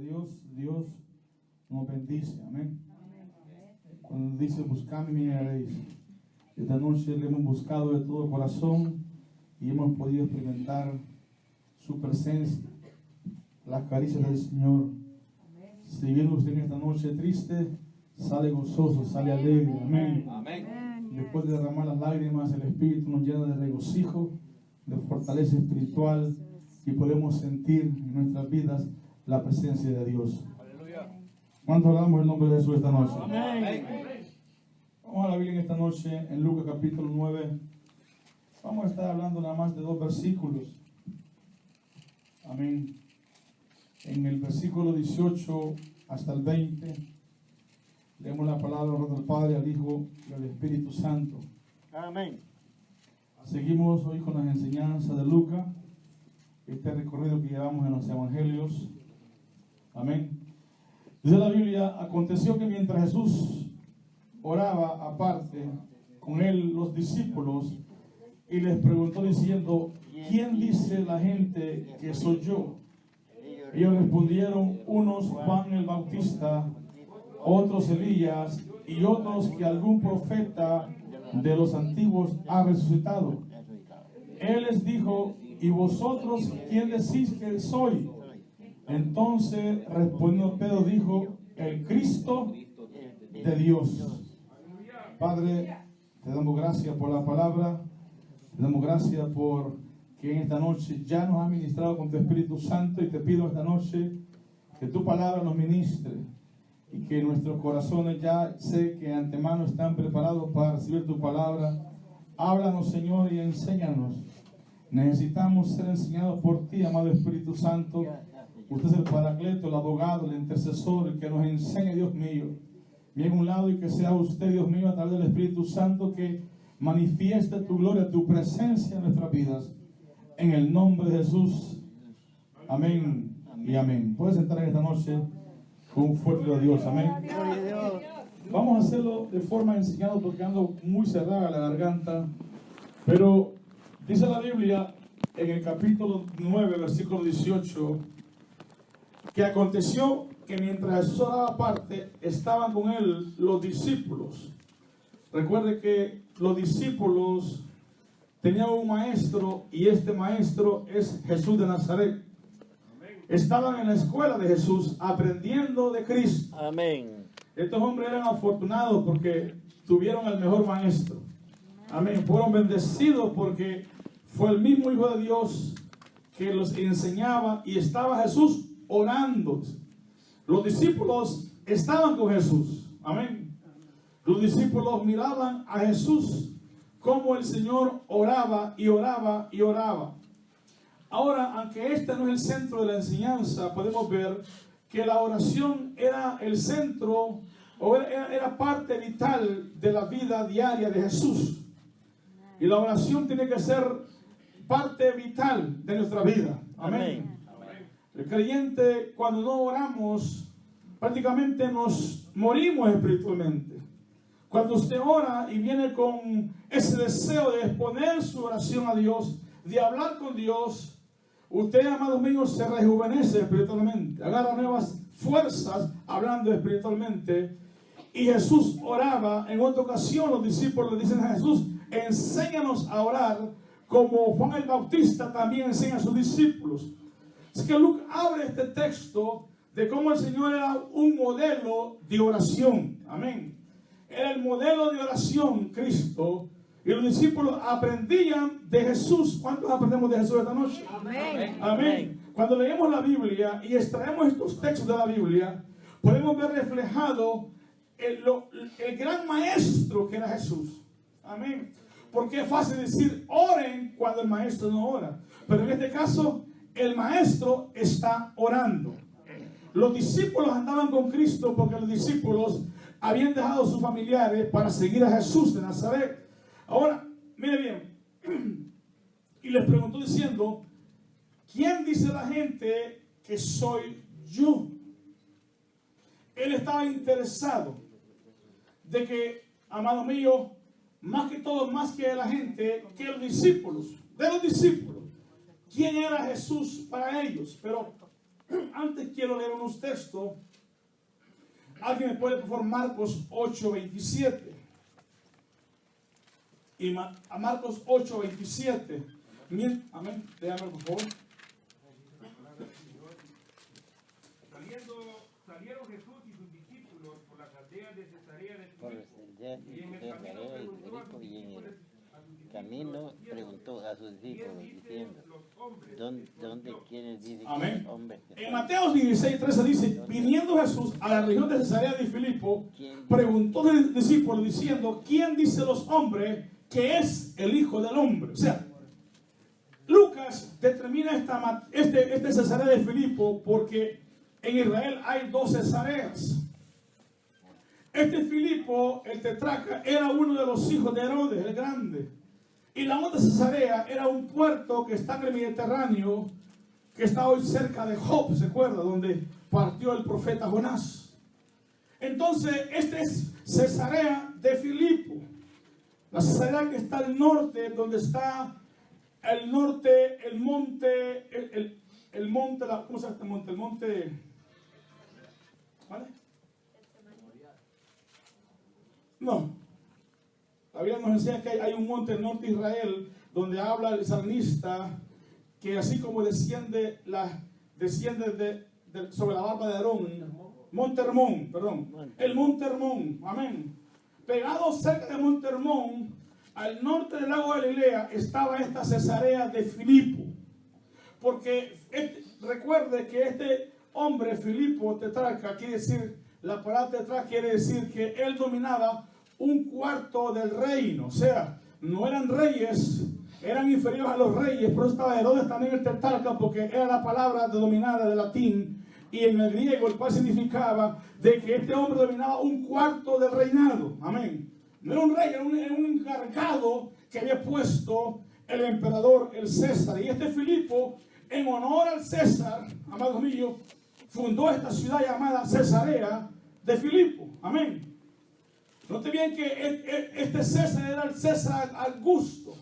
Dios, Dios nos bendice. Amén. Cuando dice buscadme y me hallaréis. Esta noche le hemos buscado de todo corazón y hemos podido experimentar su presencia, las caricias del Señor. Si viene usted en esta noche triste, sale gozoso, sale alegre. Amén. Amén. Después de derramar las lágrimas, el Espíritu nos llena de regocijo, de fortaleza espiritual, y podemos sentir en nuestras vidas la presencia de Dios. Aleluya. ¿Cuánto hablamos el nombre de Jesús esta noche? Amén. Vamos a la Biblia en esta noche, en Lucas capítulo 9. Vamos a estar hablando nada más de 2 versículos. Amén. En el versículo 18 hasta el 20, leemos la palabra del Padre, al Hijo y al Espíritu Santo. Amén. Seguimos hoy con las enseñanzas de Lucas, este recorrido que llevamos en los evangelios. Amén. Dice la Biblia: aconteció que mientras Jesús oraba aparte con él los discípulos, y les preguntó diciendo: ¿quién dice la gente que soy yo? Ellos respondieron: unos Juan el Bautista, otros Elías, y otros que algún profeta de los antiguos ha resucitado. Él les dijo: ¿y vosotros quién decís que soy? Entonces respondiendo Pedro dijo: el Cristo de Dios. Padre, te damos gracias por la palabra, te damos gracias por que en esta noche ya nos has ministrado con tu Espíritu Santo, y te pido esta noche que tu palabra nos ministre y que nuestros corazones ya sé que antemano están preparados para recibir tu palabra. Háblanos, Señor, y enséñanos. Necesitamos ser enseñados por ti, amado Espíritu Santo. Usted es el Paracleto, el abogado, el intercesor, el que nos enseña, Dios mío. Bien a un lado, y que sea usted, Dios mío, a través del Espíritu Santo, que manifieste tu gloria, tu presencia en nuestras vidas. En el nombre de Jesús. Amén y amén. Puedes entrar en esta noche con un fuerte de Dios. Amén. Vamos a hacerlo de forma enseñada porque ando muy cerrada la garganta. Pero dice la Biblia en el capítulo 9, versículo 18, que aconteció que mientras Jesús oraba aparte, estaban con él los discípulos. Recuerde que los discípulos tenían un maestro, y este maestro es Jesús de Nazaret. Estaban en la escuela de Jesús aprendiendo de Cristo. Amén. Estos hombres eran afortunados porque tuvieron al mejor maestro. Amén. Fueron bendecidos porque fue el mismo Hijo de Dios que los enseñaba, y estaba Jesús orando. Los discípulos estaban con Jesús. Amén. Los discípulos miraban a Jesús como el Señor oraba y oraba y oraba. Ahora, aunque este no es el centro de la enseñanza, podemos ver que la oración era el centro, o era parte vital de la vida diaria de Jesús. Y la oración tiene que ser parte vital de nuestra vida. Amén. El creyente, cuando no oramos, prácticamente nos morimos espiritualmente. Cuando usted ora y viene con ese deseo de exponer su oración a Dios, de hablar con Dios, usted, amados míos, se rejuvenece espiritualmente, agarra nuevas fuerzas hablando espiritualmente. Y Jesús oraba. En otra ocasión los discípulos le dicen a Jesús: enséñanos a orar como Juan el Bautista también enseña a sus discípulos. Es que Lucas abre este texto de cómo el Señor era un modelo de oración. Amén. Era el modelo de oración Cristo, y los discípulos aprendían de Jesús. ¿Cuántos aprendemos de Jesús esta noche? Amén. Amén. Cuando leemos la Biblia y extraemos estos textos de la Biblia, podemos ver reflejado el gran maestro que era Jesús. Amén. Porque es fácil decir oren cuando el maestro no ora, pero en este caso el maestro está orando. Los discípulos andaban con Cristo porque los discípulos habían dejado a sus familiares para seguir a Jesús de Nazaret. Ahora, mire bien, y les preguntó diciendo: ¿quién dice la gente que soy yo? Él estaba interesado de que, amado mío, más que todo, más que la gente, que los discípulos, de los discípulos, ¿quién era Jesús para ellos? Pero Antes quiero leer unos textos. ¿Alguien me puede, por favor, Marcos 8:27? Y a Marcos 8:27. Amén. Léame, por favor. Salieron Jesús y sus discípulos por las aldeas de Cesarea de Filipo. Y en el camino preguntó a sus discípulos diciendo: ¿Dónde quieren decir que Amén. los hombres que En son? Mateo 16:13 dice: viniendo Jesús a la región de Cesarea de Filipo, preguntó a los discípulos diciendo: ¿quién dice los hombres que es el Hijo del Hombre? O sea, Lucas determina este Cesarea de Filipo porque en Israel hay 2 Cesareas. Este Filipo, el tetrarca, era uno de los hijos de Herodes el Grande. Y la otra Cesarea era un puerto que está en el Mediterráneo, que está hoy cerca de Job, ¿se acuerda? Donde partió el profeta Jonás. Entonces, este es Cesarea de Filipo. La Cesarea que está al norte, donde está el norte, el monte, ¿cómo se llama este monte? El monte, ¿vale? No. La Biblia nos enseña que hay un monte en el norte de Israel donde habla el salmista que así como desciende sobre la barba de Aarón, Monte Hermón, perdón, el Monte Hermón, amén. Pegado cerca de Monte Hermón, al norte del lago de Galilea, estaba esta Cesarea de Filipo. Porque recuerde que este hombre, Filipo, tetrarca, quiere decir, la palabra tetrarca quiere decir que él dominaba un cuarto del reino. O sea, no eran reyes, eran inferiores a los reyes. Por eso estaba Herodes también el tetrarca, porque era la palabra denominada de latín y en el griego, el cual significaba de que este hombre dominaba un cuarto del reinado. Amén. No era un rey, era un encargado que había puesto el emperador, el César. Y este Filipo, en honor al César, amados míos, fundó esta ciudad llamada Cesarea de Filipo. Amén. Note bien que este César era el César Augusto.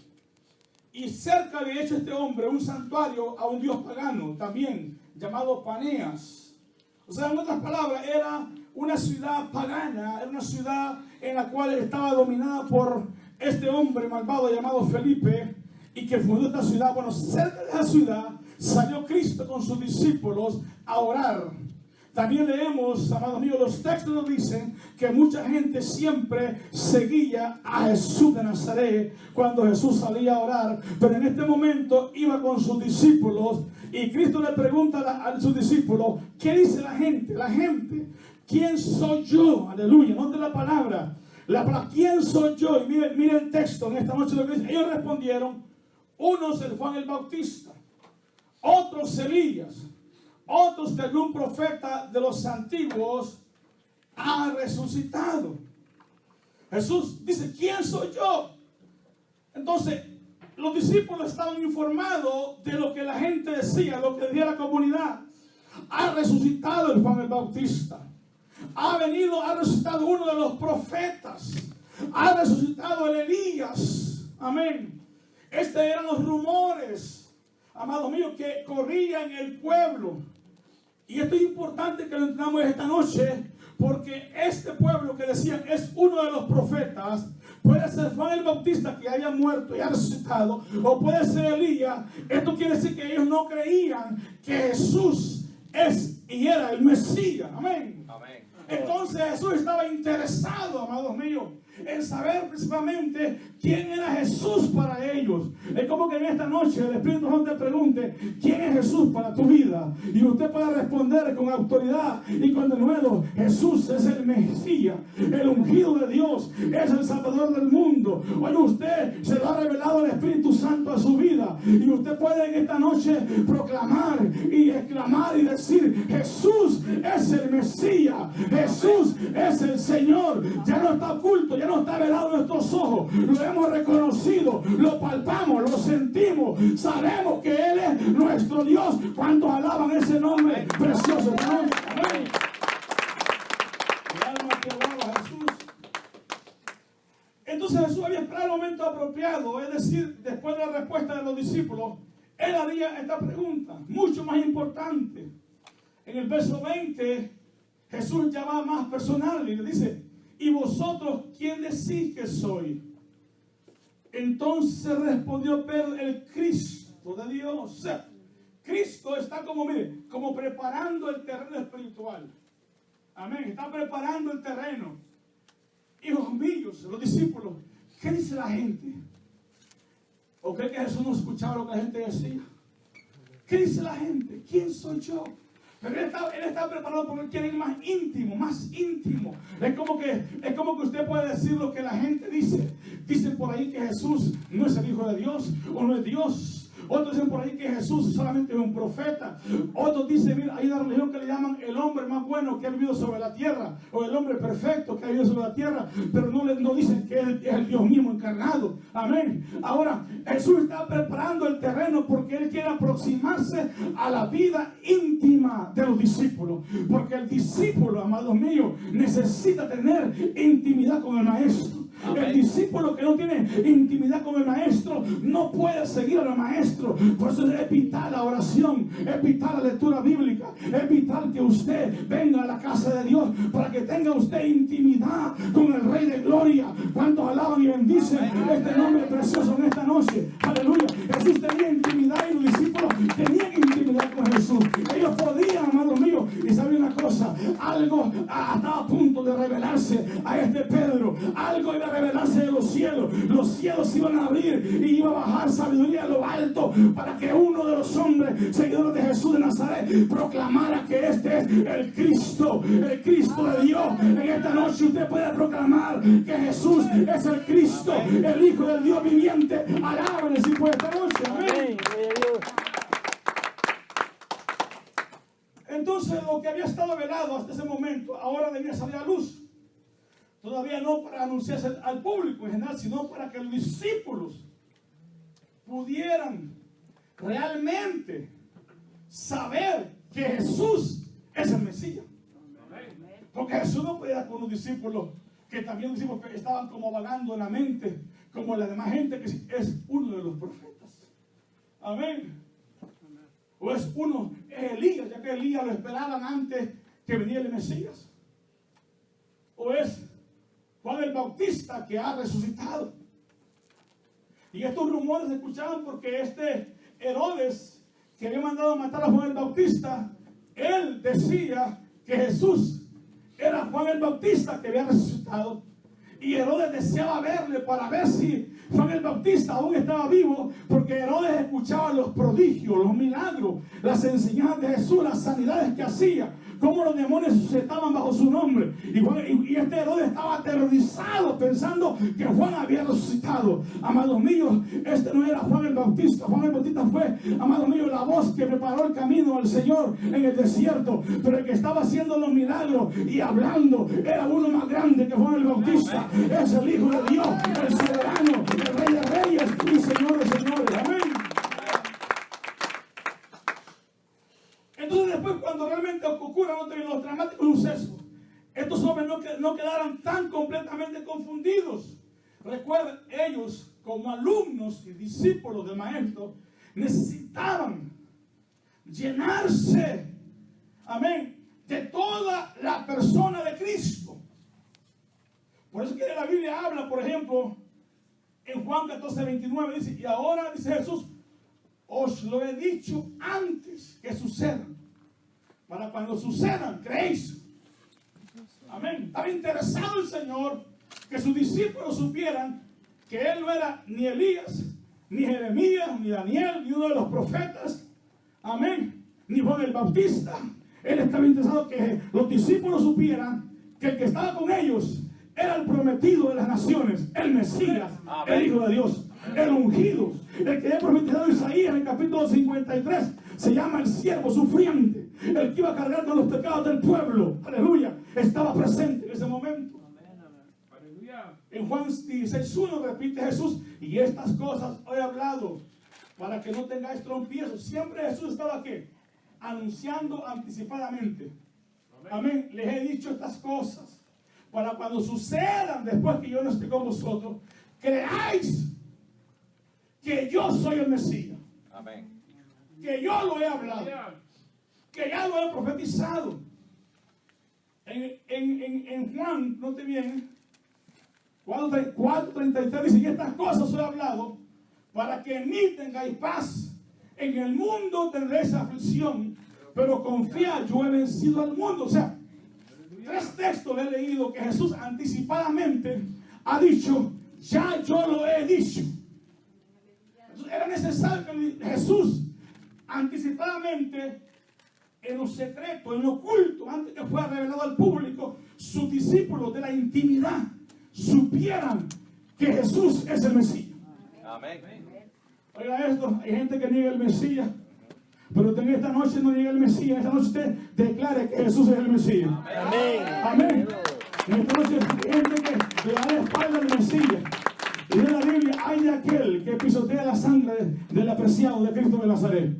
Y cerca había hecho este hombre un santuario a un dios pagano, también llamado Paneas. O sea, en otras palabras, era una ciudad pagana, era una ciudad en la cual estaba dominada por este hombre malvado llamado Felipe, y que fundó esta ciudad. Bueno, cerca de esa ciudad salió Cristo con sus discípulos a orar. También leemos, amados míos, los textos nos dicen que mucha gente siempre seguía a Jesús de Nazaret cuando Jesús salía a orar, pero en este momento iba con sus discípulos y Cristo le pregunta a sus discípulos: ¿qué dice la gente? La gente, ¿quién soy yo? Aleluya, note la palabra, ¿quién soy yo? Y mire el texto en esta noche. Ellos respondieron: unos el Juan el Bautista, otros Elías, otros que algún profeta de los antiguos ha resucitado. Jesús dice: ¿quién soy yo? Entonces los discípulos estaban informados de lo que la gente decía, lo que decía la comunidad. Ha resucitado el Juan el Bautista, ha resucitado uno de los profetas, ha resucitado el Elías. Amén. Estos eran los rumores, amados míos, que corrían en el pueblo. Y esto es importante que lo entendamos esta noche, porque este pueblo que decían es uno de los profetas, puede ser Juan el Bautista, que haya muerto y ha resucitado, o puede ser Elías. Esto quiere decir que ellos no creían que Jesús es y era el Mesías. Amén. Amén. Entonces Jesús estaba interesado, amados míos, en saber principalmente quién era Jesús para ellos. Es como que en esta noche el Espíritu Santo te pregunte: ¿quién es Jesús para tu vida? Y usted pueda responder con autoridad y con denuedo: Jesús es el Mesías, el ungido de Dios, es el Salvador del mundo. Oye, usted se lo ha revelado el Espíritu Santo a su vida, y usted puede en esta noche proclamar y exclamar y decir: Jesús es el Mesías, Jesús es el Señor. Ya no está oculto, ya no está velado en nuestros ojos, lo hemos reconocido, lo palpamos, lo sentimos, sabemos que Él es nuestro Dios. ¿Cuántos alaban ese nombre precioso? Amén. Amén. Mi alma te alaba, Jesús. Entonces Jesús había esperado el momento apropiado, es decir, después de la respuesta de los discípulos, Él haría esta pregunta, mucho más importante. en el verso 20, Jesús ya va más personal y le dice, ¿y vosotros quién decís que soy? Entonces respondió Pedro, el Cristo de Dios. O sea, Cristo está como, mire, como preparando el terreno espiritual. Amén. Está preparando el terreno. Hijos míos, los discípulos, ¿qué dice la gente? ¿O cree que Jesús no escuchaba lo que la gente decía? ¿Qué dice la gente? ¿Quién soy yo? Pero él está preparado porque él quiere ir más íntimo, más íntimo. Es como que usted puede decir lo que la gente dice. Dicen por ahí que Jesús no es el Hijo de Dios o no es Dios. Otros dicen por ahí que Jesús solamente es un profeta. Otros dicen, mira, hay una religión que le llaman el hombre más bueno que ha vivido sobre la tierra, o el hombre perfecto que ha vivido sobre la tierra, pero no dicen que es el Dios mismo encarnado. Amén. Ahora, Jesús está preparando el terreno porque Él quiere aproximarse a la vida íntima de los discípulos. Porque el discípulo, amados míos, necesita tener intimidad con el Maestro. Amén. El discípulo que no tiene intimidad con el Maestro no puede seguir al Maestro. Por eso es vital la oración, es vital la lectura bíblica, es vital que usted venga a la casa de Dios para que tenga usted intimidad con el Rey de Gloria. ¿Cuántos alaban y bendicen este nombre precioso en esta noche? Aleluya. Jesús tenía intimidad y los discípulos tenían intimidad con Jesús. Ellos podían, amados míos, y saben una cosa, algo estaba a punto de revelarse a este Pedro, algo iba a revelarse de los cielos iban a abrir y iba a bajar sabiduría de lo alto para que uno de los hombres seguidores de Jesús de Nazaret proclamara que este es el Cristo de Dios. En esta noche usted puede proclamar que Jesús es el Cristo, el Hijo del Dios viviente. Alábenle si puede esta noche. Amén. Entonces lo que había estado velado hasta ese momento ahora debía salir a luz. Todavía no para anunciarse al público en general, sino para que los discípulos pudieran realmente saber que Jesús es el Mesías. Porque Jesús no podía con los discípulos, que también los discípulos estaban como vagando en la mente, como la demás gente, que es uno de los profetas. Amén. O es uno, es Elías, ya que Elías lo esperaban antes que viniera el Mesías. O es Juan el Bautista que ha resucitado. Y estos rumores se escuchaban porque este Herodes, que había mandado a matar a Juan el Bautista, él decía que Jesús era Juan el Bautista que había resucitado. Y Herodes deseaba verle para ver si Juan el Bautista aún estaba vivo, porque Herodes escuchaba los prodigios, los milagros, las enseñanzas de Jesús, las sanidades que hacía, cómo los demonios estaban bajo su nombre. Y este Herodes estaba aterrorizado pensando que Juan había resucitado. Amados míos, este no era Juan el Bautista. Juan el Bautista fue, amados míos, la voz que preparó el camino al Señor en el desierto. Pero el que estaba haciendo los milagros y hablando era uno más grande que Juan el Bautista. Es el Hijo de Dios, el soberano, el Rey de Reyes y Señor de Señores. Amén. Entonces después, cuando realmente ocurran los dramáticos sucesos, estos hombres no quedaran tan completamente confundidos. Recuerden, ellos como alumnos y discípulos del Maestro necesitaban llenarse, amén, de toda la persona de Cristo. Por eso que la Biblia habla, por ejemplo, en Juan 14:29, dice, y ahora, dice Jesús, os lo he dicho antes que sucedan, para cuando sucedan, creéis. Amén. Estaba interesado el Señor que sus discípulos supieran que Él no era ni Elías, ni Jeremías, ni Daniel, ni uno de los profetas. Amén. Ni Juan el Bautista. Él estaba interesado que los discípulos supieran que el que estaba con ellos era el prometido de las naciones, el Mesías, el Hijo de Dios, el ungido, el que había prometido Isaías en el capítulo 53, se llama el siervo sufriente, el que iba a cargar con los pecados del pueblo. Aleluya. Estaba presente en ese momento. Aleluya. En Juan 16:1 repite Jesús, y estas cosas os he hablado para que no tengáis tropiezos. Siempre Jesús estaba aquí anunciando anticipadamente. Amén. Les he dicho estas cosas para cuando sucedan, después que yo no esté con vosotros, creáis que yo soy el Mesías. Amén. Que yo lo he hablado. que ya lo he profetizado. En Juan, no te viene, 4:33 dice, y estas cosas os he hablado para que en mí tengáis paz. En el mundo tendréis aflicción, pero confiad, yo he vencido al mundo. O sea, 3 textos le he leído que Jesús anticipadamente ha dicho, ya yo lo he dicho. Entonces, era necesario que Jesús anticipadamente, en lo secreto, en lo oculto, antes que fuera revelado al público, sus discípulos de la intimidad supieran que Jesús es el Mesías. Amén. Oiga esto, hay gente que niega el Mesías, pero en esta noche no niega el Mesías. Esta noche usted declare que Jesús es el Mesías. Amén. Amén. En esta noche hay gente que le da la espalda al Mesías. Y en la Biblia hay de aquel que pisotea la sangre del apreciado de Cristo de Nazaret.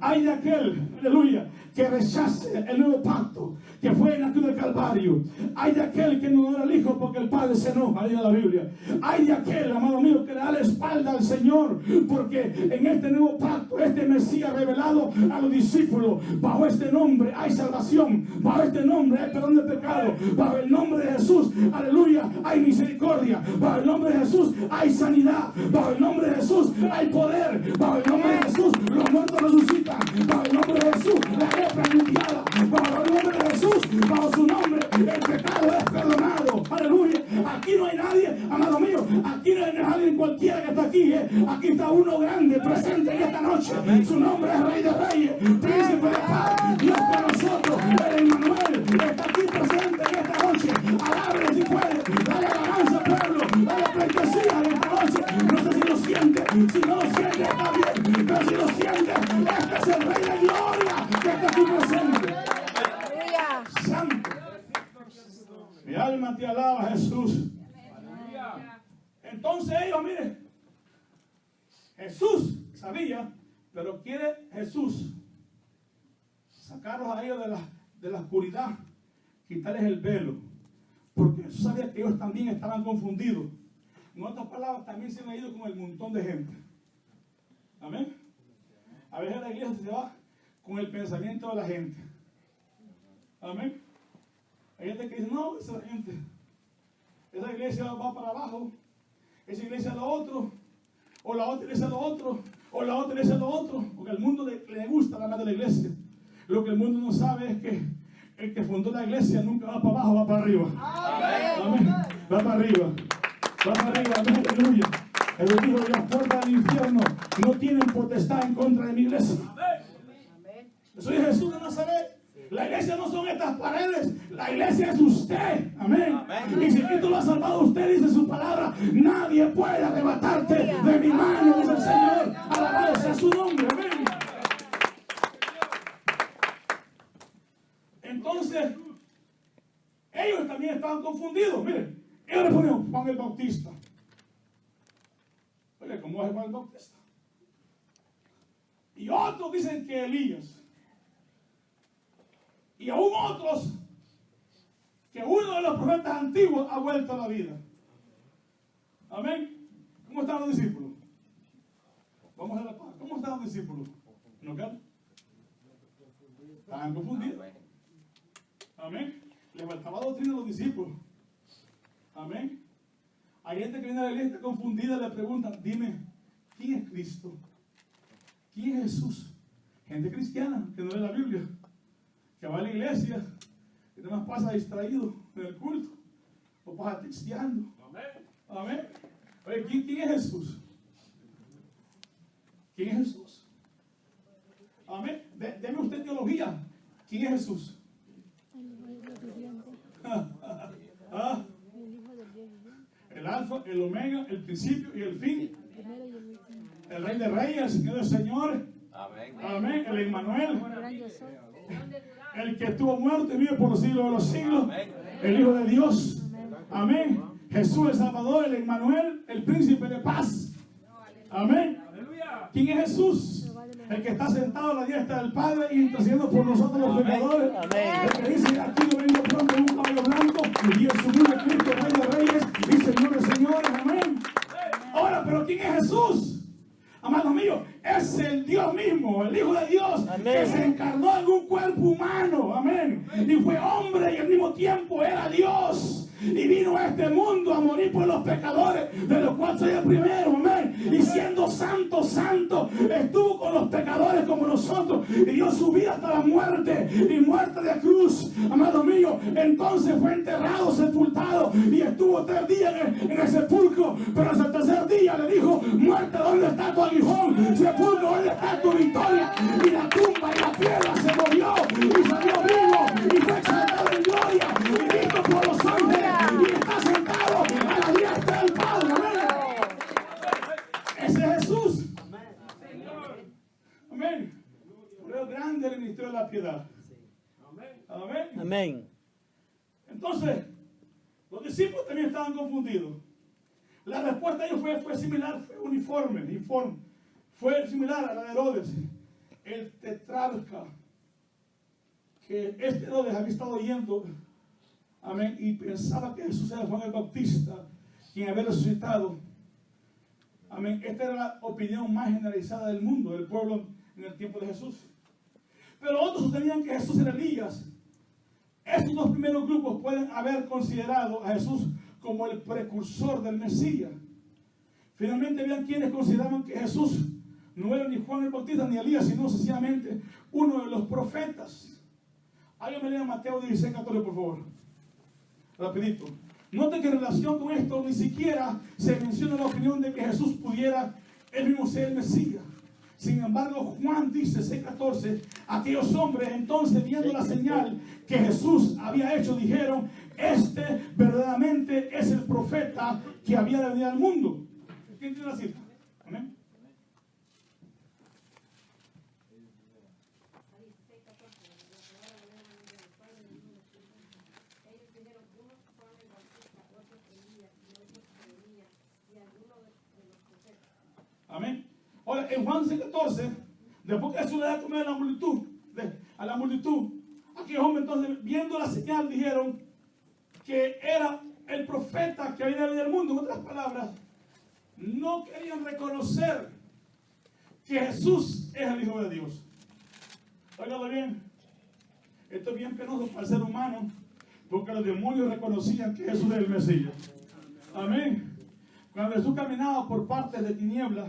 Hay de aquel, aleluya, que rechace el nuevo pacto que fue en la cruz del Calvario. Hay de aquel que no era el Hijo porque el Padre se enoja, ahí en la Biblia. Hay de aquel, amado mío, que le da la espalda al Señor porque en este nuevo pacto, este Mesías revelado a los discípulos, bajo este nombre hay salvación, bajo este nombre hay perdón de pecado, bajo el nombre de Jesús, aleluya, hay misericordia, bajo el nombre de Jesús hay sanidad, bajo el nombre de Jesús hay poder, bajo el nombre de Jesús los muertos resucitan, bajo el nombre de Jesús la lepra es limpiada, bajo el nombre de Jesús, bajo su nombre el pecado es perdonado. Aleluya. Aquí no hay nadie, amado mío, aquí no hay nadie cualquiera que está aquí, aquí está uno grande presente en esta noche. Su nombre es Rey de Reyes, Príncipe de Paz, Dios con nosotros, el Emmanuel está aquí presente en esta noche. Alábele si puede, dale alabanza pueblo, dale pleitesía en esta noche. No sé si lo siente, si no lo siente está bien, pero si lo siente, este es el Rey de Gloria que está aquí presente. Santo. Mi alma te alaba, Jesús. Entonces ellos, mire, Jesús sabía, pero quiere Jesús sacarlos a ellos de la oscuridad, quitarles el velo, porque Jesús sabía que ellos también estaban confundidos. En otras palabras, también se han ido con el montón de gente. Amén. A veces la iglesia se va con el pensamiento de la gente. Amén. Hay gente que dice, no, esa gente, esa iglesia va para abajo, esa iglesia es lo otro, o la otra iglesia es lo otro, o la otra iglesia es lo otro, porque al mundo le gusta la más de la iglesia. Lo que el mundo no sabe es que el que fundó la iglesia nunca va para abajo, va para arriba. Amén. Va para arriba. Va para arriba. Amén. Aleluya. El dijo, las puertas del infierno no tienen potestad en contra de mi iglesia. Soy Jesús de Nazaret. La iglesia no son estas paredes, la iglesia es usted. Amén. Y si Cristo lo ha salvado a usted, dice su palabra, nadie puede arrebatarte de mi mano, dice el Señor. Alabado sea su nombre. Amén. Entonces, ellos también estaban confundidos. Miren, ellos le ponen Juan el Bautista. Oye, ¿cómo es Juan el Bautista? Y otros dicen que Elías. Y aún otros que uno de los profetas antiguos ha vuelto a la vida. Amén. ¿Cómo están los discípulos? Vamos a la paz. ¿Cómo están los discípulos? ¿No quedan? Estaban confundidos. Amén. Les faltaba doctrina a los discípulos. Amén. Hay gente que viene a la iglesia confundida y le preguntan, dime, ¿quién es Cristo? ¿Quién es Jesús? Gente cristiana que no lee la Biblia, que va a la iglesia y además pasa distraído en el culto o pasa texteando. Amén. Amén. Oye, ¿quién es Jesús? ¿Quién es Jesús? Amén. Deme usted teología. ¿Quién es Jesús? El alfa, el omega, el principio y el fin. El Rey de Reyes, el Señor de Señores. Amén. Amén. El Emmanuel. El que estuvo muerto y vive por los siglos de los siglos. Amén. El Hijo de Dios. Amén. Jesús el Salvador, el Emmanuel, el Príncipe de Paz. Amén. ¿Quién es Jesús? El que está sentado a la diestra del Padre y intercediendo por nosotros los pecadores. El que dice, aquí yo vengo pronto en un caballo blanco y el sublime Cristo, Rey de Reyes y Señor de Señores. Amén. Ahora, pero ¿quién es Jesús? Amado mío, es el Dios mismo, el Hijo de Dios, que se encarnó en un cuerpo tiempo era Dios y vino a este mundo a morir por los pecadores, de los cuales soy el primero, amén. Y siendo santo, santo, estuvo con los pecadores como nosotros y dio su vida hasta la muerte y muerte de cruz, amado mío. Entonces fue enterrado, sepultado y estuvo 3 días en el sepulcro, pero hasta el tercer día le dijo: muerte, ¿dónde está tu aguijón? Sepulcro, ¿dónde está tu victoria? Y la tumba y la piedra se movió y salió vivo y fue exaltado en gloria y visto por los ángeles y está sentado a la diestra del Padre. Amén. Ese es Jesús. Amén. Por el grande el ministerio de la piedad. Amén. Amén. Entonces, los discípulos también estaban confundidos. La respuesta de ellos fue similar, fue uniforme. Fue similar a la de Herodes, el tetrarca, que este Herodes había estado oyendo, amén, y pensaba que Jesús era Juan el Bautista, quien había resucitado. Amén. Esta era la opinión más generalizada del mundo, del pueblo en el tiempo de Jesús. Pero otros sostenían que Jesús era Elías. Estos dos primeros grupos pueden haber considerado a Jesús como el precursor del Mesías. Finalmente habían quienes consideraban que Jesús no era ni Juan el Bautista ni Elías, sino sencillamente uno de los profetas. Alguien me lea Mateo 16:14, por favor. Rapidito. Note que en relación con esto ni siquiera se menciona la opinión de que Jesús pudiera él mismo ser el Mesías. Sin embargo, Juan dice, 6:14, aquellos hombres entonces, viendo la señal que Jesús había hecho, dijeron: este verdaderamente es el profeta que había de venir al mundo. ¿Quién tiene la cita? Amén. Amén. Ahora, en Juan 6:14, después que Jesús le da a comer a la multitud, aquellos hombres entonces, viendo la señal, dijeron que era el profeta que había de venir al mundo. En otras palabras, no querían reconocer que Jesús es el Hijo de Dios. Óigalo bien. Esto es bien penoso para el ser humano, porque los demonios reconocían que Jesús es el Mesías. Amén. Cuando Jesús caminaba por partes de tinieblas,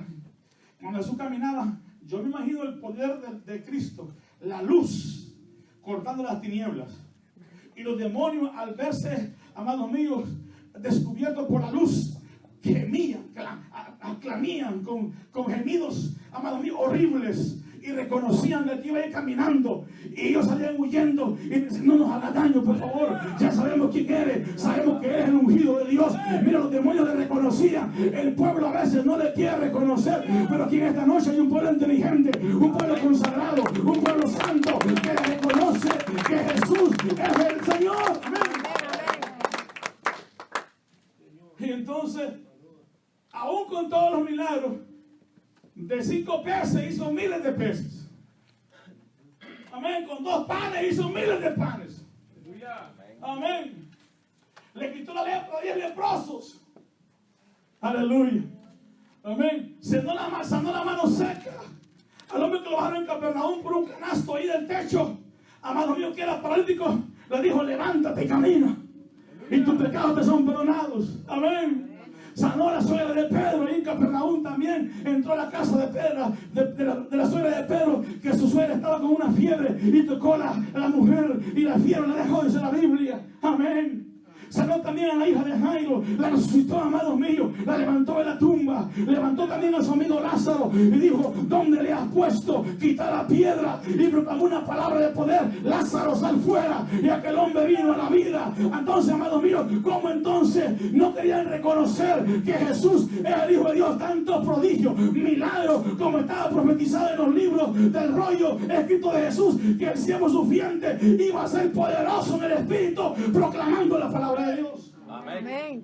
cuando Jesús caminaba, yo me imagino el poder de Cristo, la luz cortando las tinieblas. Y los demonios, al verse, amados míos, descubiertos por la luz, gemían, clamían con gemidos, amados míos, horribles. Y reconocían que iba a ir caminando. Y ellos salían huyendo y decían: no nos haga daño, por favor. Ya sabemos quién eres. Sabemos que eres el ungido de Dios. Mira, los demonios le reconocían. El pueblo a veces no le quiere reconocer. Pero aquí en esta noche hay un pueblo inteligente, un pueblo consagrado, un pueblo santo que reconoce que Jesús es el Señor. Amén. Y entonces, aún con todos los milagros, de 5 peces hizo miles de peces. Amén. Con 2 panes hizo miles de panes. Amén. Le quitó la lepra a 10 leprosos. Aleluya. Amén. Sanó la mano seca al hombre que lo bajaron en Capernaum por un canasto ahí del techo. Amado mío, que era paralítico, le dijo: levántate y camina, y tus pecados te son perdonados. Amén. Sanó a la suegra de Pedro, y en Capernaum también entró a la casa de Pedro, de la suegra de Pedro, que su suegra estaba con una fiebre, y tocó a la mujer, y la fiebre la dejó, dice la Biblia. Amén. Sanó también a la hija de Jairo, la resucitó, amados míos, la levantó de la tumba. Levantó también a su amigo Lázaro y dijo: ¿dónde le has puesto? Quita la piedra. Y proclamó una palabra de poder: Lázaro, sal fuera. Y aquel hombre vino a la vida. Entonces, amados míos, ¿cómo entonces no querían reconocer que Jesús es el Hijo de Dios? Tantos prodigios, milagros, como estaba profetizado en los libros del rollo escrito de Jesús, que el siervo sufriente iba a ser poderoso en el Espíritu, proclamando la palabra de Dios. Amén.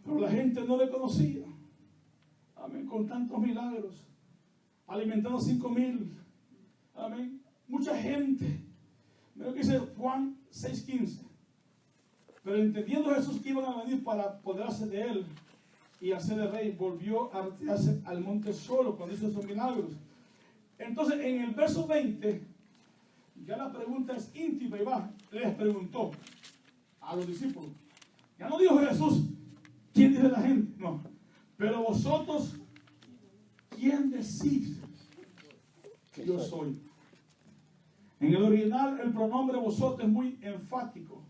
Pero la gente no le conocía. Amén. Con tantos milagros, alimentando 5,000. Amén. Mucha gente. Mira lo que dice Juan 6:15. Pero entendiendo Jesús que iban a venir para apoderarse de él y hacer de rey, volvió a retirarse al monte solo cuando hizo esos milagros. Entonces, en el verso 20, Ya la pregunta es íntima y va. Les preguntó a los discípulos. Ya no dijo Jesús, ¿quién dice la gente? No. Pero vosotros, ¿quién decís que yo soy? En el original, el pronombre vosotros es muy enfático.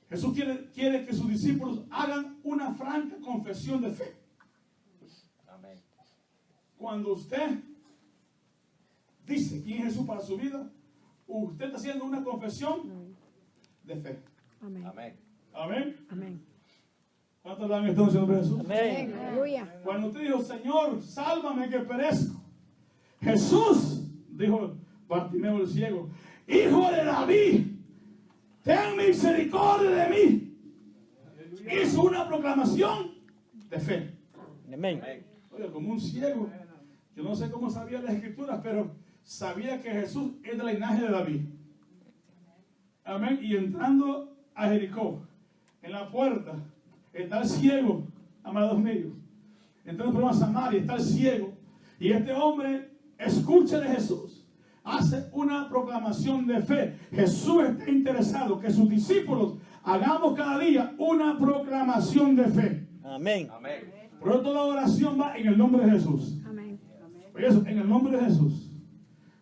Jesús quiere que sus discípulos hagan una franca confesión de fe. Amén. Cuando usted dice quién es Jesús para su vida, usted está haciendo una confesión de fe. Amén. Amén. Amén. Amén. ¿Cuántos hablan entonces en nombre de Jesús? Amén. Aleluya. Cuando usted dijo, Señor, sálvame que perezco. Jesús, dijo Bartimeo el ciego, Hijo de David, ten misericordia de mí. Hizo una proclamación de fe. Amén. Oiga, como un ciego. Yo no sé cómo sabía las escrituras, pero sabía que Jesús es del linaje de David. Amén. Y entrando a Jericó, en la puerta, está el ciego, amados míos. Entrando por Samaria, está el ciego. Y este hombre escucha de Jesús. Hace una proclamación de fe. Jesús está interesado que sus discípulos hagamos cada día una proclamación de fe. Amén. Por eso toda oración va en el nombre de Jesús. Amén. Oye eso, en el nombre de Jesús.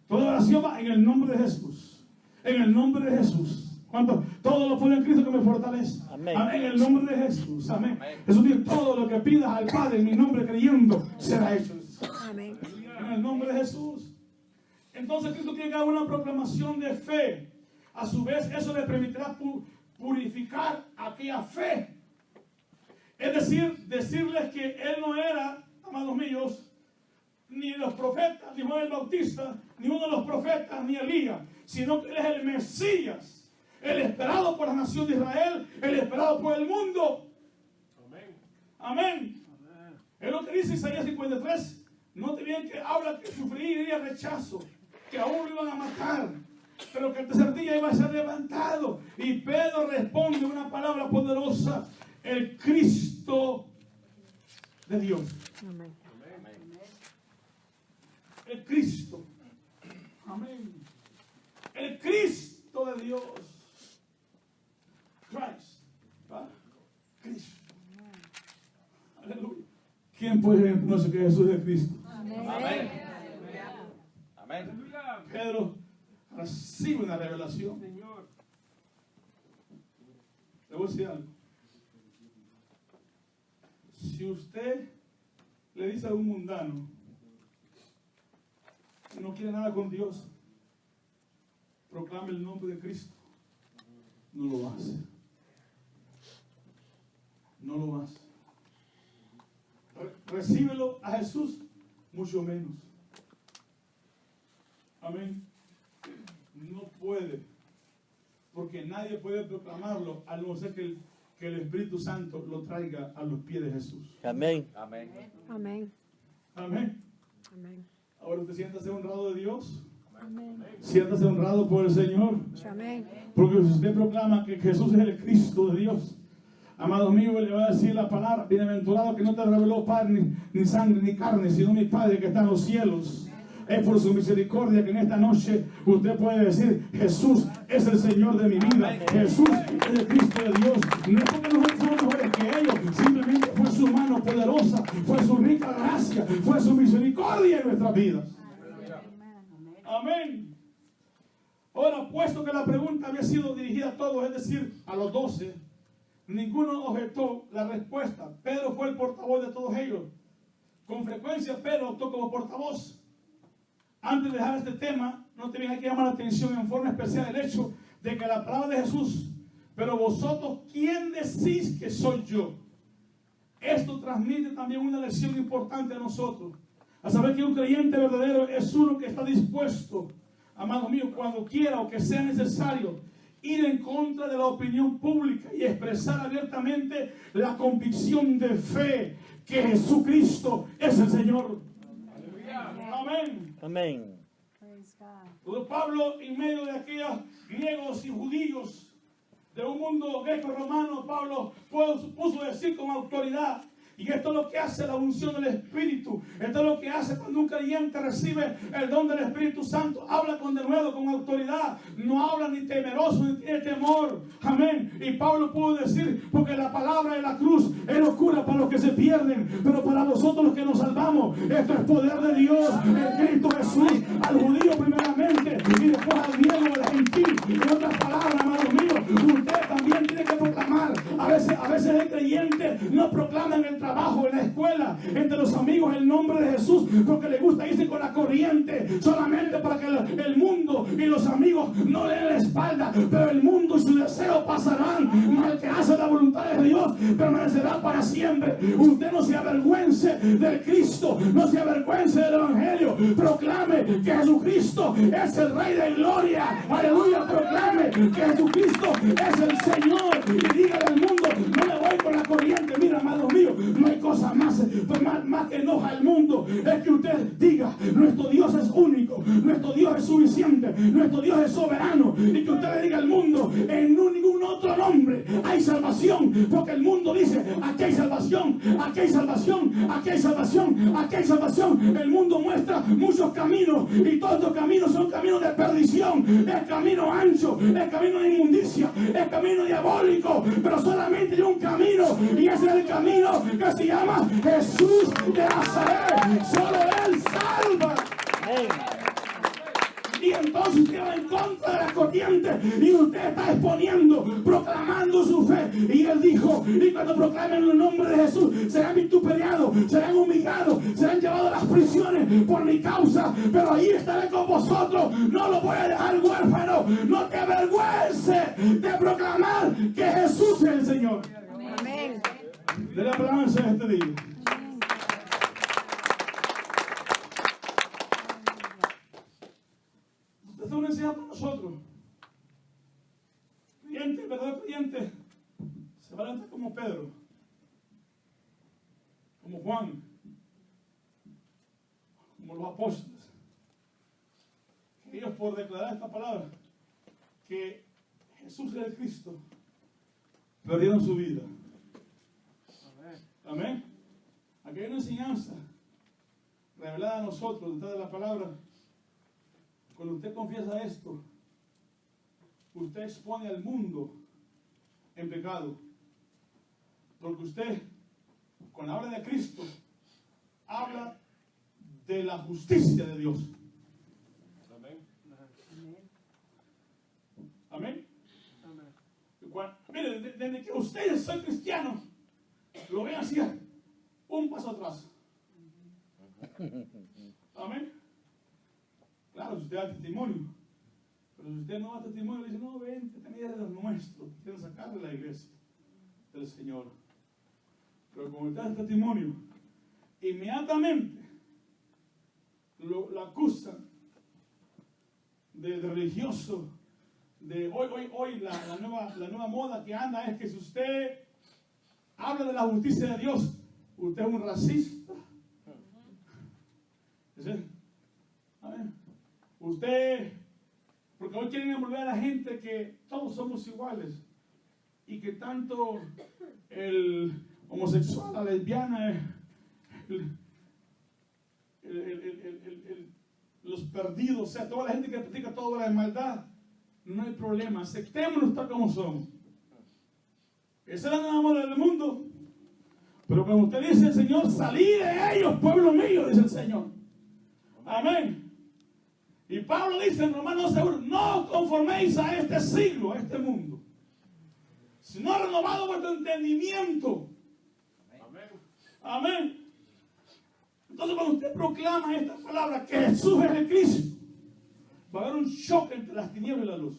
Toda oración va en el nombre de Jesús. En el nombre de Jesús. ¿Cuánto? Todo lo puedo en Cristo que me fortalece. Amén. Amén. En el nombre de Jesús. Amén. Jesús dice, todo lo que pidas al Padre en mi nombre creyendo será hecho. Amén. En el nombre de Jesús. Entonces Cristo tiene que dar una proclamación de fe. A su vez, eso le permitirá purificar aquella fe. Es decir, decirles que Él no era, amados míos, ni los profetas, ni Juan el Bautista, ni uno de los profetas, ni Elías, sino que Él es el Mesías, el esperado por la nación de Israel, el esperado por el mundo. Amén. Es lo que dice Isaías 53. Note bien que habla que sufriría rechazo, que aún lo iban a matar, pero que el tercer día iba a ser levantado. Y Pedro responde una palabra poderosa: el Cristo de Dios. Amén. El Cristo. Amén. El Cristo de Dios. Christ. ¿Va? Cristo. Aleluya. ¿Quién puede reconocer que Jesús es Cristo? Amén. Amén. Aleluya. Pedro recibe una revelación. Señor. Le voy a decir algo. Si usted le dice a un mundano que no quiere nada con Dios, proclame el nombre de Cristo, no lo hace. No lo hace. Recíbelo a Jesús, mucho menos. Amén. No puede, porque nadie puede proclamarlo a no ser que el Espíritu Santo lo traiga a los pies de Jesús. Amén. Amén. Amén. Amén. Amén. Ahora usted siéntase honrado de Dios. Amén. Siéntase honrado por el Señor. Amén. Porque si usted proclama que Jesús es el Cristo de Dios, amado mío, le va a decir la palabra: bienaventurado que no te reveló padre, ni sangre, ni carne, sino mi Padre que está en los cielos. Es por su misericordia que en esta noche usted puede decir: Jesús es el Señor de mi vida. Jesús es el Cristo de Dios. No es porque nosotros somos mejores que ellos, simplemente fue su mano poderosa, fue su rica gracia, fue su misericordia en nuestras vidas. Amén. Ahora, puesto que la pregunta había sido dirigida a todos, es decir, a los 12, ninguno objetó la respuesta. Pedro fue el portavoz de todos ellos. Con frecuencia Pedro optó como portavoz. Antes de dejar este tema, no te viene que llamar la atención en forma especial el hecho de que la palabra de Jesús: pero vosotros, ¿quién decís que soy yo? Esto transmite también una lección importante a nosotros. A saber que un creyente verdadero es uno que está dispuesto, amado mío, cuando quiera o que sea necesario, ir en contra de la opinión pública y expresar abiertamente la convicción de fe que Jesucristo es el Señor. Amén. Amén. Praise God. Cuando Pablo, en medio de aquellos griegos y judíos de un mundo greco-romano, Pablo puso decir con autoridad: Y esto es lo que hace la unción del Espíritu. Esto es lo que hace cuando un creyente recibe el don del Espíritu Santo. Habla con denuedo, con autoridad. No habla ni temeroso, ni tiene temor. Amén. Y Pablo pudo decir, porque la palabra de la cruz es locura para los que se pierden, pero para nosotros los que nos salvamos, esto es poder de Dios en Cristo Jesús, al judío primeramente y después al griego, al gentil. En otras palabras, amados míos, usted también tiene que proclamar. A veces el creyente no proclama en el trabajo, en la escuela, entre los amigos el nombre de Jesús, porque le gusta irse con la corriente, solamente para que el mundo y los amigos no le den la espalda. Pero el mundo y su deseo pasarán, mas el que hace la voluntad de Dios permanecerá para siempre. Usted no se avergüence del Cristo, no se avergüence del Evangelio. Proclame que Jesucristo es el Rey de Gloria. Aleluya, proclame que Jesucristo es el Señor. Y dígale al mundo, no me voy con la corriente. Mira, amados míos, no hay cosa más que enoja al mundo. Es que usted diga, nuestro Dios es único, nuestro Dios es suficiente, nuestro Dios es soberano. Y que usted le diga al mundo, en ningún otro nombre hay salvación. Porque el mundo dice, aquí hay salvación, aquí hay salvación, aquí hay salvación, aquí hay salvación. El mundo muestra muchos caminos y todos estos caminos son caminos de perdición. Es camino ancho, es camino de inmundicia, es camino diabólico. Pero solamente hay un camino, y ese es el camino que se llama Jesús de Nazaret. Solo Él salva. Y entonces usted va en contra de la corriente y usted está exponiendo, proclamando su fe. Y Él dijo, y cuando proclamen el nombre de Jesús, serán vituperados, serán humillados, serán llevados a las prisiones por mi causa. Pero ahí estaré con vosotros, no lo voy a dejar huérfano. No te avergüences de proclamar que Jesús es el Señor. Amén. Denle aplausos a este día. Esta es una enseñanza para nosotros. Creyente, verdadero creyente, se va a levantar como Pedro, como Juan, como los apóstoles. Ellos, por declarar esta palabra, que Jesús es el Cristo, perdieron su vida. Amén. Aquí hay una enseñanza revelada a nosotros detrás de la palabra. Cuando usted confiesa esto, usted expone al mundo en pecado. Porque usted, con la habla de Cristo, habla de la justicia de Dios. Amén. Amén. Mire, desde que ustedes son cristianos, lo ven así, un paso atrás. Amén. Claro, si usted da testimonio, pero si usted no da testimonio, le dice, no, vente, tenés de los nuestros, quieren sacar de la iglesia del Señor. Pero como usted da testimonio, inmediatamente lo acusan de religioso. De hoy la nueva moda que anda es que si usted habla de la justicia de Dios, usted es un racista. Amén. Usted, porque hoy quieren envolver a la gente que todos somos iguales y que tanto el homosexual, la lesbiana, los perdidos, o sea, toda la gente que practica toda la maldad, no hay problema, aceptémonos tal como somos. Esa es la nueva moda del mundo. Pero cuando usted dice el Señor, salí de ellos, pueblo mío, dice el Señor. Amén. Y Pablo dice en Romanos 2:1, no conforméis a este siglo, a este mundo, sino renovado vuestro entendimiento. Amén. Amén. Entonces cuando usted proclama esta palabra, que Jesús es el Cristo, va a haber un choque entre las tinieblas y la luz.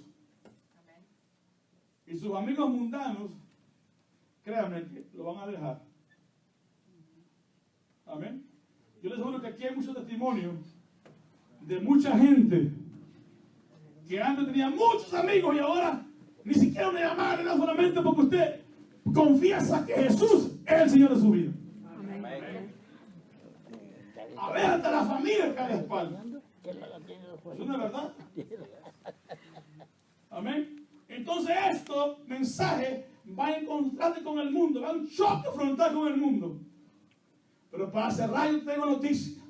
Amén. Y sus amigos mundanos, créanme que lo van a dejar. Amén. Yo les aseguro que aquí hay muchos testimonios de mucha gente que antes tenía muchos amigos y ahora ni siquiera una llamada, no solamente porque usted confiesa que Jesús es el Señor de su vida. Amén. A ver, hasta la familia cae de espalda. ¿Eso no es verdad? Amén. Entonces mensaje va a encontrarse con el mundo, va a un choque frontal con el mundo. Pero para cerrar yo tengo noticia.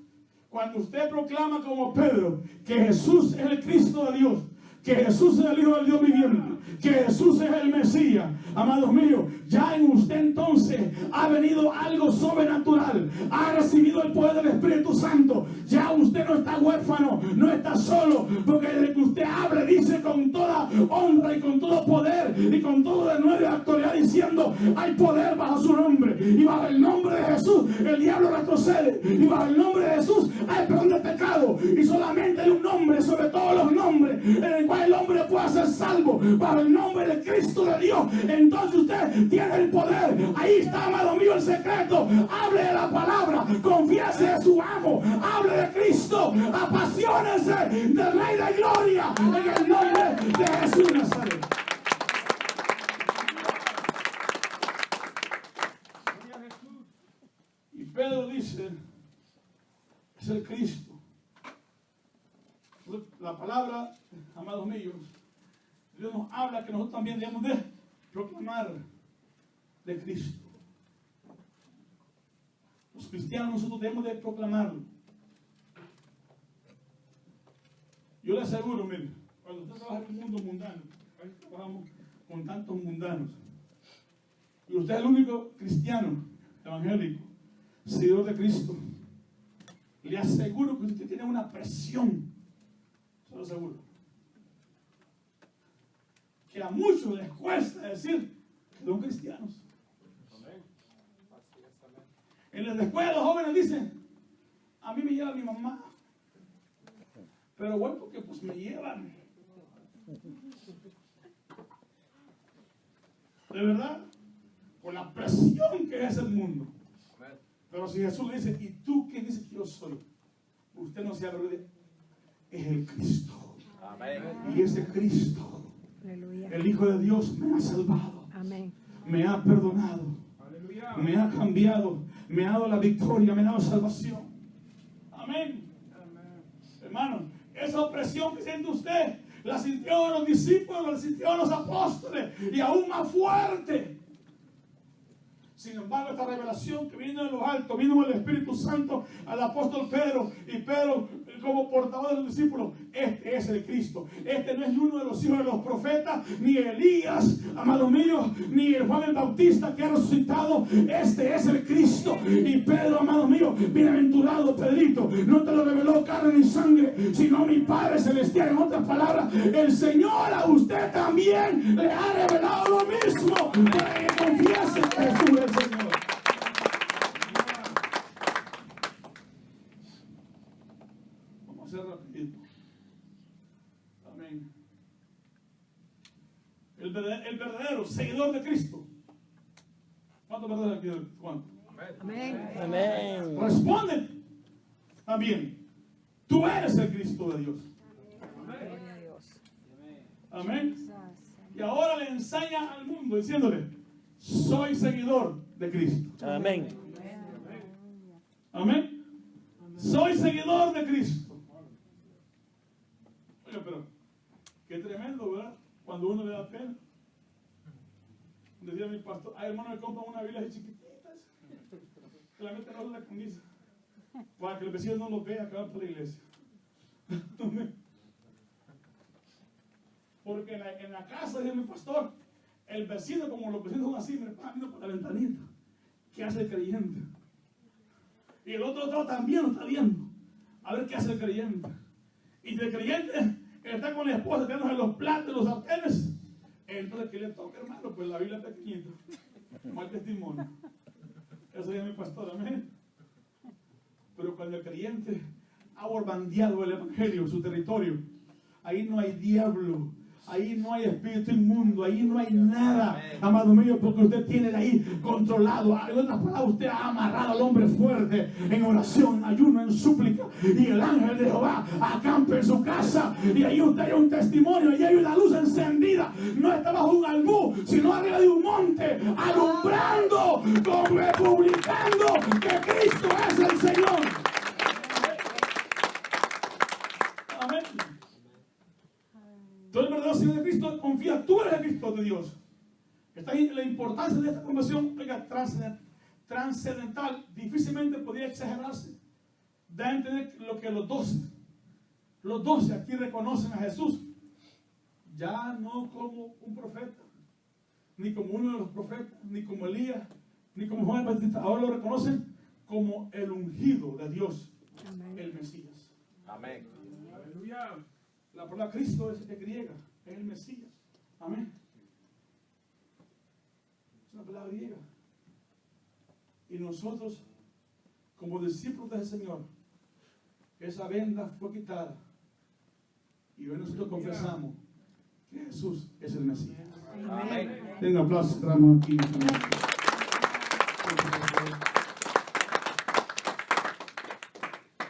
Cuando usted proclama como Pedro que Jesús es el Cristo de Dios, que Jesús es el Hijo del Dios viviente, que Jesús es el Mesías, amados míos, ya en usted entonces ha venido algo sobrenatural, ha recibido el poder del Espíritu Santo. Ya usted no está huérfano, no está solo, porque desde que usted hable, dice con toda honra y con todo poder y con todo de nuevo y autoridad, diciendo: hay poder bajo su nombre, y bajo el nombre de Jesús el diablo retrocede, y bajo el nombre de Jesús hay perdón de pecado, y solamente hay un nombre sobre todos los nombres en el cual el hombre pueda ser salvo, bajo el nombre de Cristo de Dios. Entonces usted tiene el poder. Ahí está, amado mío, el secreto. Hable de la palabra, confiese de su amo, hable de Cristo, apasionese del Rey de Gloria en el nombre de Jesús de Nazaret. Y Pedro dice: es el Cristo. La palabra, amados míos, Dios nos habla que nosotros también debemos de proclamar de Cristo. Los cristianos, nosotros debemos de proclamarlo. Yo le aseguro, mire, cuando usted trabaja en un mundo mundano, ahí trabajamos con tantos mundanos, y usted es el único cristiano evangélico, seguidor de Cristo, le aseguro que usted tiene una presión, se lo aseguro, que a muchos les cuesta decir que son cristianos. En las escuelas los jóvenes dicen: a mí me lleva mi mamá, pero bueno, porque pues me llevan. De verdad, por la presión que es el mundo. Pero si Jesús le dice: ¿y tú qué dices que yo soy? Usted no se abre, es el Cristo. Amén. Y ese Cristo, Aleluya. el Hijo de Dios, me ha salvado. Amén. Me ha perdonado. Aleluya. Me ha cambiado. Me ha dado la victoria. Me ha dado salvación. Amén. Hermano, esa opresión que siente usted, la sintió los discípulos, la sintió los apóstoles, y aún más fuerte. Sin embargo, esta revelación que vino de los altos, vino del Espíritu Santo al apóstol Pedro, y Pedro, como portavoz de los discípulos: este es el Cristo. Este no es uno de los hijos de los profetas, ni Elías, amado mío, ni el Juan el Bautista que ha resucitado. Este es el Cristo. Y Pedro, amado mío, bienaventurado Pedrito, no te lo reveló carne ni sangre, sino mi Padre Celestial. En otras palabras, el Señor a usted también le ha revelado lo mismo, para que confiese en Jesús el Señor. Vamos a hacer rapidito. Amén. El verdadero seguidor de Cristo. ¿Cuántos verdaderos aquí? ¿Cuántos? Amén. Amén. Responde también: tú eres el Cristo de Dios. Gloria a Dios. Amén. Y ahora le enseña al mundo diciéndole: soy seguidor de Cristo. Amén. Amén. Soy seguidor de Cristo. Oye, pero qué tremendo, ¿verdad? Cuando uno le da pena. Decía mi pastor: ay, hermano, me compran una Biblia así chiquititas, que la meten en la camisa, para que el vecino no los vea que van por la iglesia. Porque en la casa de mi pastor, el vecino, como los vecinos son así, me están viendo por la ventanita, ¿qué hace el creyente? Y el otro también lo está viendo, a ver qué hace el creyente. Y si el creyente está con la esposa, tirándose los platos, los sartenes, entonces ¿qué le toca, hermano? Pues la Biblia es pequeñita, mal testimonio. Eso es mi pastor, amén. Pero cuando el creyente ha borbandeado el evangelio, su territorio, ahí no hay diablo, ahí no hay espíritu inmundo, ahí no hay nada, amado mío, porque usted tiene ahí controlado. En otras palabras, usted ha amarrado al hombre fuerte en oración, ayuno, en súplica, y el ángel de Jehová acampa en su casa, y ahí usted hay un testimonio, y hay una luz encendida. No está bajo un albú, sino arriba de un monte, alumbrando, publicando que Cristo es el Señor. Amén. Tú eres verdadero Señor de Cristo, confía, tú eres el Cristo de Dios. Está ahí la importancia de esta conversión, oiga, trascendental, difícilmente podía exagerarse. Da a entender lo que los 12 aquí reconocen a Jesús, ya no como un profeta, ni como uno de los profetas, ni como Elías, ni como Juan el Bautista. Ahora lo reconocen como el ungido de Dios, Amén. el Mesías. Amén. Aleluya. La palabra Cristo es griega, es el Mesías. Amén. Es una palabra griega. Y nosotros, como discípulos del Señor, esa venda fue quitada. Y hoy nosotros confesamos que Jesús es el Mesías. Amén. Den un aplauso, entramos aquí.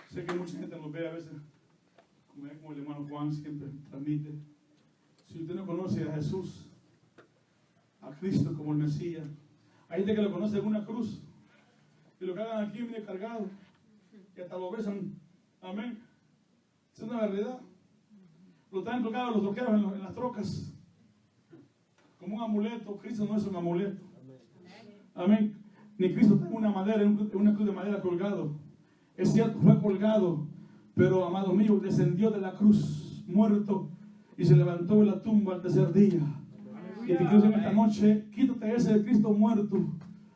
Sé que mucha gente nos ve a veces, como el hermano Juan siempre transmite. Si usted no conoce a Jesús, a Cristo como el Mesías, hay gente que lo conoce en una cruz y lo cargan aquí viene cargado y hasta lo besan. Amén. Esa es una realidad. Lo traen colgados los troqueros en las trocas como un amuleto. Cristo no es un amuleto. Amén. Ni Cristo tiene una madera, una cruz de madera colgado. Es cierto, fue colgado, pero, amado mío, descendió de la cruz, muerto, y se levantó de la tumba al tercer día. Y te quiero decir esta noche, quítate ese Cristo muerto.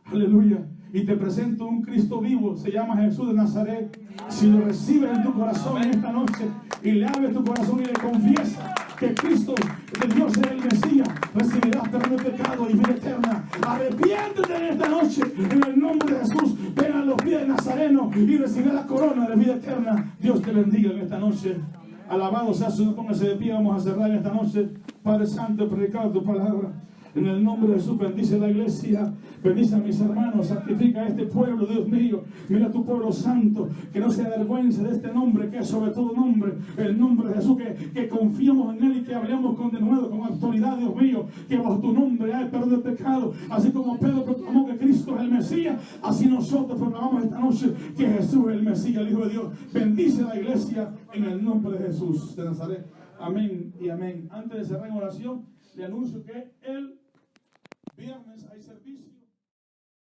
Aleluya. Y te presento un Cristo vivo, se llama Jesús de Nazaret. Si lo recibes en tu corazón en esta noche y le abres tu corazón y le confiesas que Cristo de Dios es el Mesías, recibirás perdón de pecado y vida eterna. Arrepiéntete en esta noche en el nombre de Jesús. Ven a los pies de Nazareno y recibe la corona de vida eterna. Dios te bendiga en esta noche. Alabado sea su nombre. Póngase de pie. Vamos a cerrar en esta noche. Padre Santo, predicado tu palabra. En el nombre de Jesús, bendice la iglesia, bendice a mis hermanos, santifica a este pueblo, Dios mío. Mira a tu pueblo santo, que no se avergüence de este nombre, que es sobre todo nombre, el nombre de Jesús, que confiemos en él y que hablemos con denuedo, con autoridad, Dios mío, que bajo tu nombre hay perdón de pecado. Así como Pedro proclamó que Cristo es el Mesías, así nosotros proclamamos esta noche que Jesús es el Mesías, el Hijo de Dios. Bendice la iglesia en el nombre de Jesús de Nazaret. Amén y amén. Antes de cerrar en oración, le anuncio que el